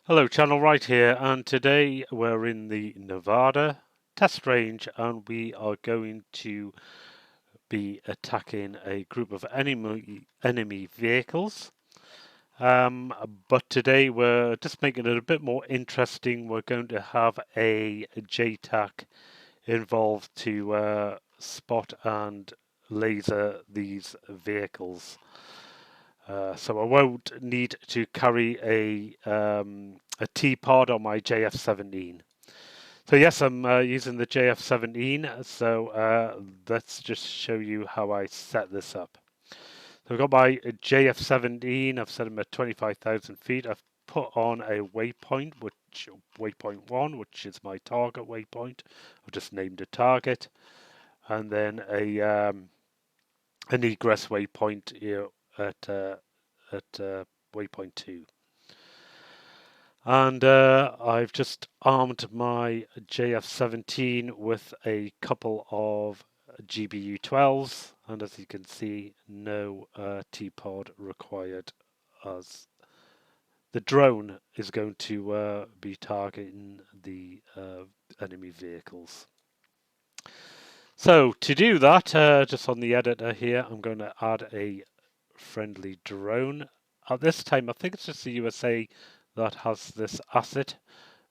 Hello, Channel Right here, and today we're in the Nevada test range and we are going to be attacking a group of enemy vehicles. But today we're just making it a bit more interesting. We're going to have a JTAC involved to spot and laser these vehicles. So I won't need to carry a T-pod on my JF-17. So yes, I'm using the JF-17. So let's just show you how I set this up. So I've got my JF-17. I've set him at 25,000 feet. I've put on a waypoint, waypoint 1, which is my target waypoint. I've just named a target, and then an egress waypoint here at waypoint 2. And I've just armed my JF-17 with a couple of GBU-12s, and as you can see, no T-pod required, as the drone is going to be targeting the enemy vehicles. So to do that, just on the editor here, I'm going to add a friendly drone. At this time, I think it's just the USA that has this asset.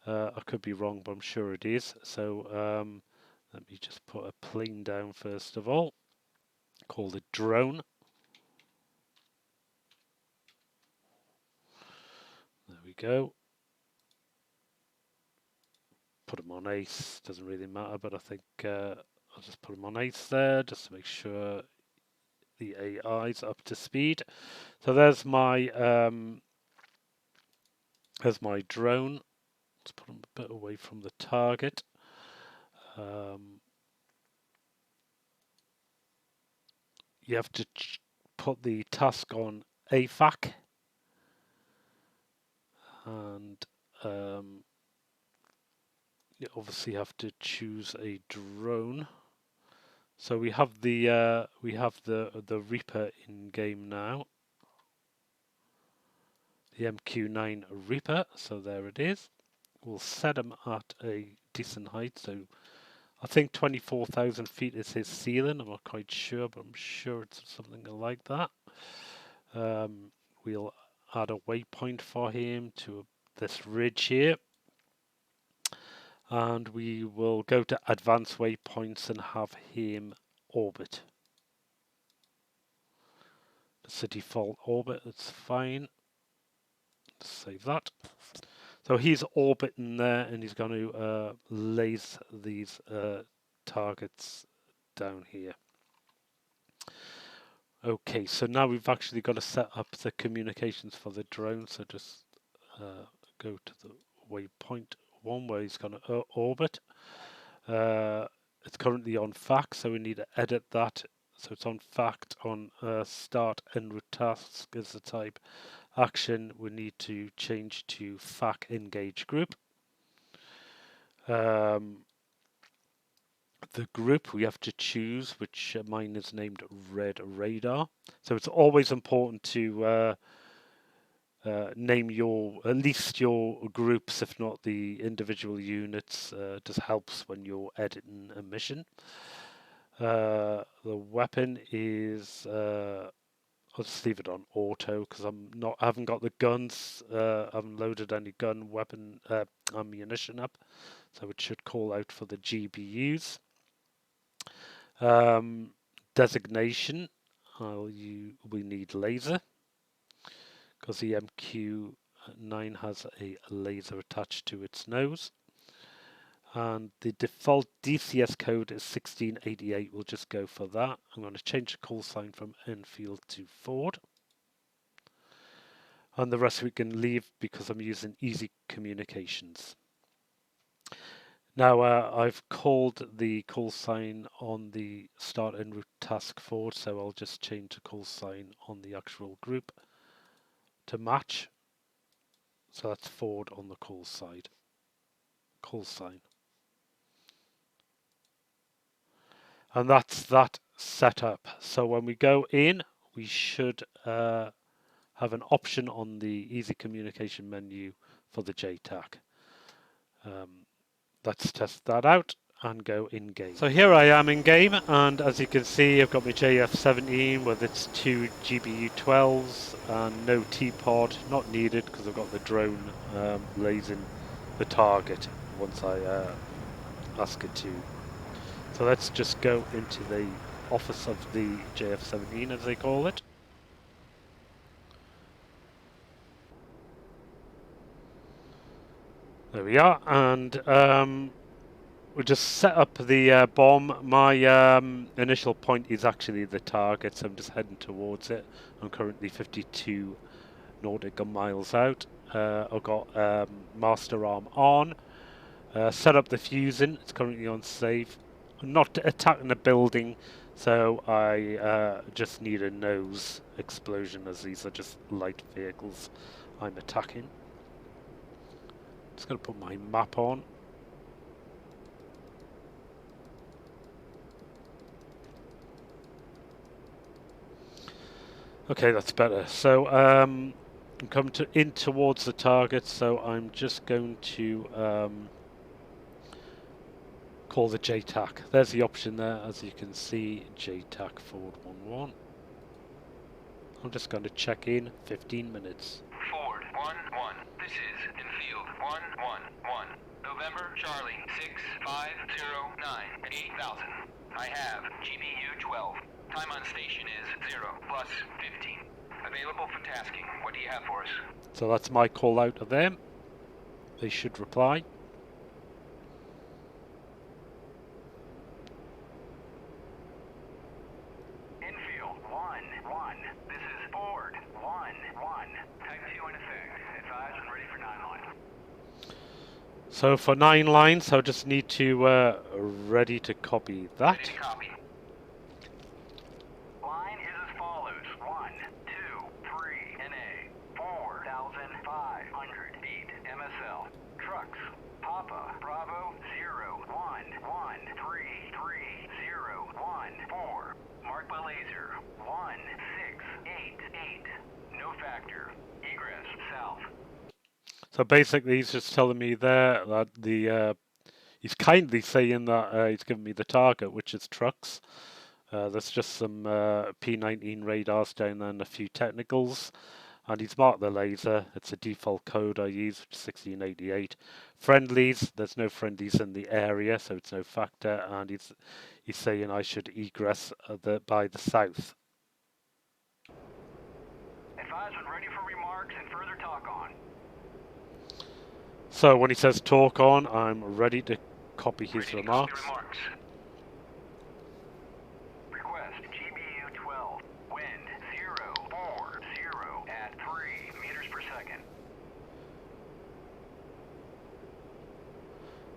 I could be wrong, but I'm sure it is. So let me just put a plane down first of all. Call it drone. There we go. Put them on ace. Doesn't really matter, but I think I'll just put them on ace there just to make sure the AI's up to speed. So there's my drone. Let's put them a bit away from the target. You have to put the task on AFAC, and you obviously have to choose a drone. So we have the Reaper in game now, the MQ-9 Reaper. So there it is. We'll set him at a decent height. So I think 24,000 feet is his ceiling. I'm not quite sure, but I'm sure it's something like that. We'll add a waypoint for him to this ridge here. And we will go to advanced waypoints and have him orbit. It's a default orbit, it's fine. Save that. So he's orbiting there and he's going to laser these targets down here. Okay, so now we've actually got to set up the communications for the drone. So just go to the waypoint 1 where he's going to orbit. It's currently on FAC, so we need to edit that. So it's on FAC on start en route task as the type. Action, we need to change to FAC engage group. The group we have to choose, which mine is named Red Radar. So it's always important to name at least your groups, if not the individual units. Just helps when you're editing a mission. The weapon is I'll just leave it on auto because I haven't got the guns. I haven't loaded any gun weapon ammunition up, so it should call out for the GBUs. Designation, we need laser because the MQ-9 has a laser attached to its nose. And the default DCS code is 1688. We'll just go for that. I'm going to change the call sign from Enfield to Ford. And the rest we can leave because I'm using easy communications. Now I've called the call sign on the start en route task Ford, so I'll just change the call sign on the actual group to match. So that's Ford on the call sign. And that's that set up. So when we go in, we should have an option on the easy communication menu for the JTAC. Let's test that out and go in game. So here I am in game, and as you can see I've got my JF-17 with its 2 GBU-12s and no T-pod, not needed because I've got the drone lasing the target once I ask it to. So let's just go into the office of the JF-17 as they call it. There we are, and we'll just set up the bomb. My initial point is actually the target, so I'm just heading towards it. I'm currently 52 nautical miles out. I've got master arm on. Set up the fusing, it's currently on safe. I'm not attacking the building, so I just need a nose explosion, as these are just light vehicles I'm attacking. Just going to put my map on. Okay, that's better. So I'm coming in towards the target, so I'm just going to call the JTAC. There's the option there, as you can see, JTAC forward 11. I'm just going to check in 15 minutes. Forward 11, this is infield 111, November Charlie 6509 at 8,000. I have GBU 12. Time on station is 0 plus 15. Available for tasking. What do you have for us? So that's my call out of them. They should reply. Infield 1-1. This is forward 1-1. Type 2 in effect. Advise and ready for 9 line. So for 9 lines, I just need to ready to copy that. Ready to copy. Line is as follows: 1, 2, 3, NA, 4,500 feet, MSL. Trucks, Papa, Bravo, 0, 1, 1, 3, 3, 0, 1, 4. Marked by laser, 1, 6, 8, 8. No factor. Egress, south. So basically he's just telling me there that the he's kindly saying that he's giving me the target, which is trucks. There's just some P19 radars down there and a few technicals. And he's marked the laser. It's a default code I use, which is 1688. Friendlies, there's no friendlies in the area, so it's no factor. And he's saying I should egress by the south. Advisement ready for remarks and further talk on. So when he says talk on, I'm ready to copy his remarks. Request GBU 12, wind 040 at 3 meters per second.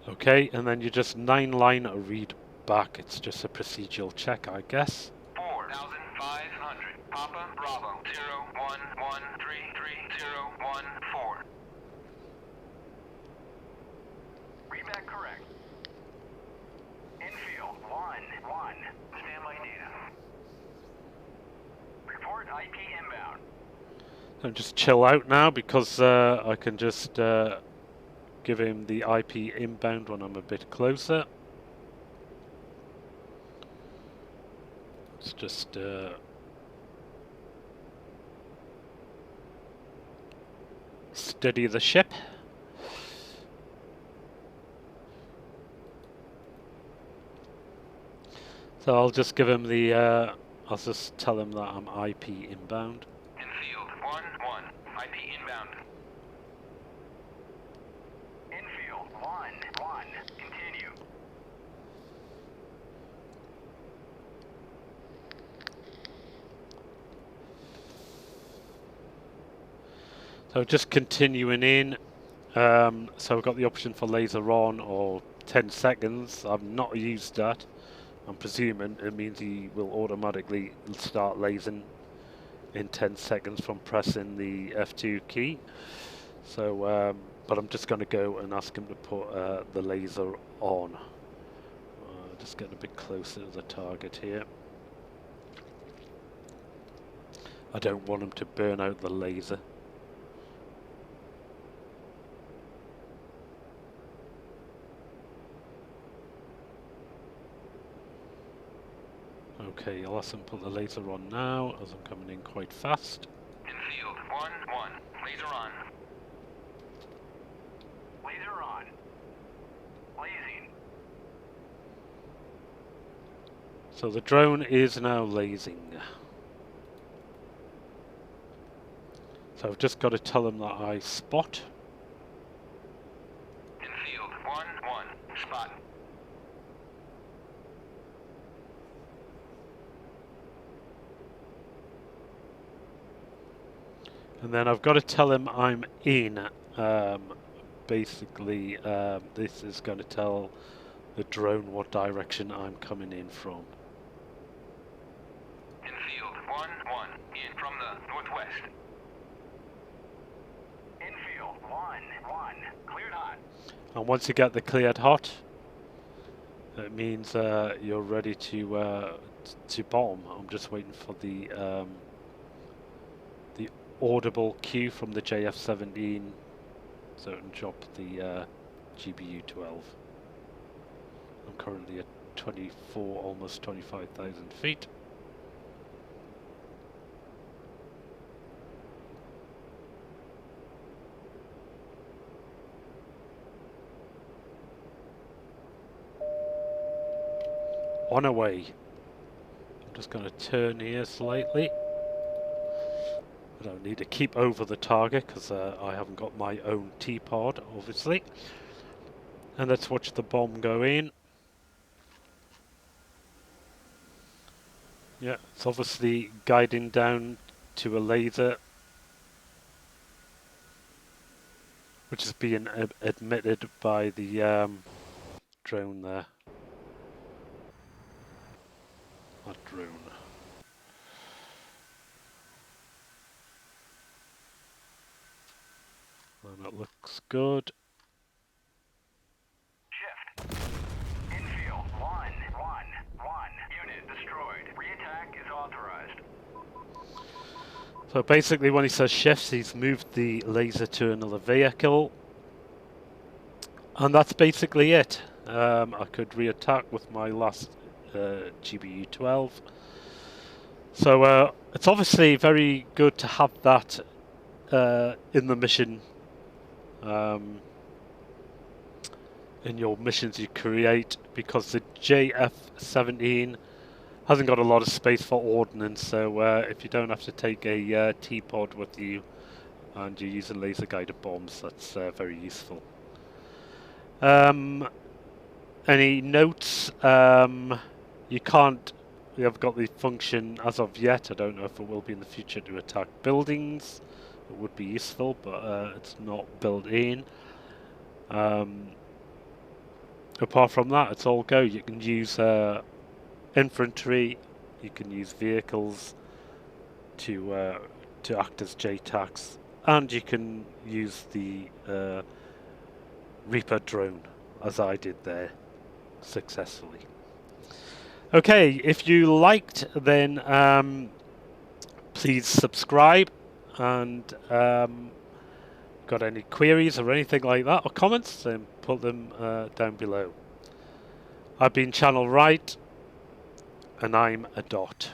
Okay, and then you just 9-line read back. It's just a procedural check, I guess. 4,500. Papa Bravo 011333014. Read back correct. Infield 1-1. Standby data. Report IP inbound. And just chill out now because I can just give him the IP inbound when I'm a bit closer. Let's just steady the ship. So I'll just give him the I'll just tell him that I'm IP inbound. Infield 1-1. IP inbound. Infield 1-1. Continue. So just continuing in. So we've got the option for laser on or 10 seconds. I've not used that. I'm presuming it means he will automatically start lasing in 10 seconds from pressing the F2 key. So, but I'm just going to go and ask him to put the laser on. Just getting a bit closer to the target here. I don't want him to burn out the laser. Okay, I'll ask them to put the laser on now, as I'm coming in quite fast. Infield, 1-1. Laser on. Laser on. Lasing. So the drone is now lasing. So I've just got to tell them that I spot. Infield, 1-1. Spot. And then I've got to tell him I'm in. Basically, this is going to tell the drone what direction I'm coming in from. Infield, 1-1. In from the northwest. Infield, 1-1. Cleared hot. And once you get the cleared hot, it means you're ready to bomb. I'm just waiting for the audible cue from the JF-17 so it can drop the GBU-12. I'm currently at 24, almost 25,000 feet. On our way. I'm just going to turn here slightly. I don't need to keep over the target because I haven't got my own T-pod, obviously. And let's watch the bomb go in. Yeah, it's obviously guiding down to a laser, which is being admitted by the drone there. That drone. And that looks good. Shift. Infield, 1-1-1. Unit destroyed. Re-attack is authorized. So basically when he says shifts, he's moved the laser to another vehicle. And that's basically it. I could re-attack with my last GBU-12. So it's obviously very good to have that in the mission. In your missions you create, because the JF-17 hasn't got a lot of space for ordnance, so if you don't have to take a T-pod with you and you're using laser guided bombs, that's very useful. Any notes? You haven't got the function as of yet. I don't know if it will be in the future to attack buildings. It would be useful, but it's not built in. Apart from that, it's all go. You can use infantry, you can use vehicles to act as JTACs, and you can use the Reaper drone, as I did there, successfully. Okay, if you liked, then please subscribe, and got any queries or anything like that, or comments, then put them down below. I've been Channel Right, and I'm a Dot.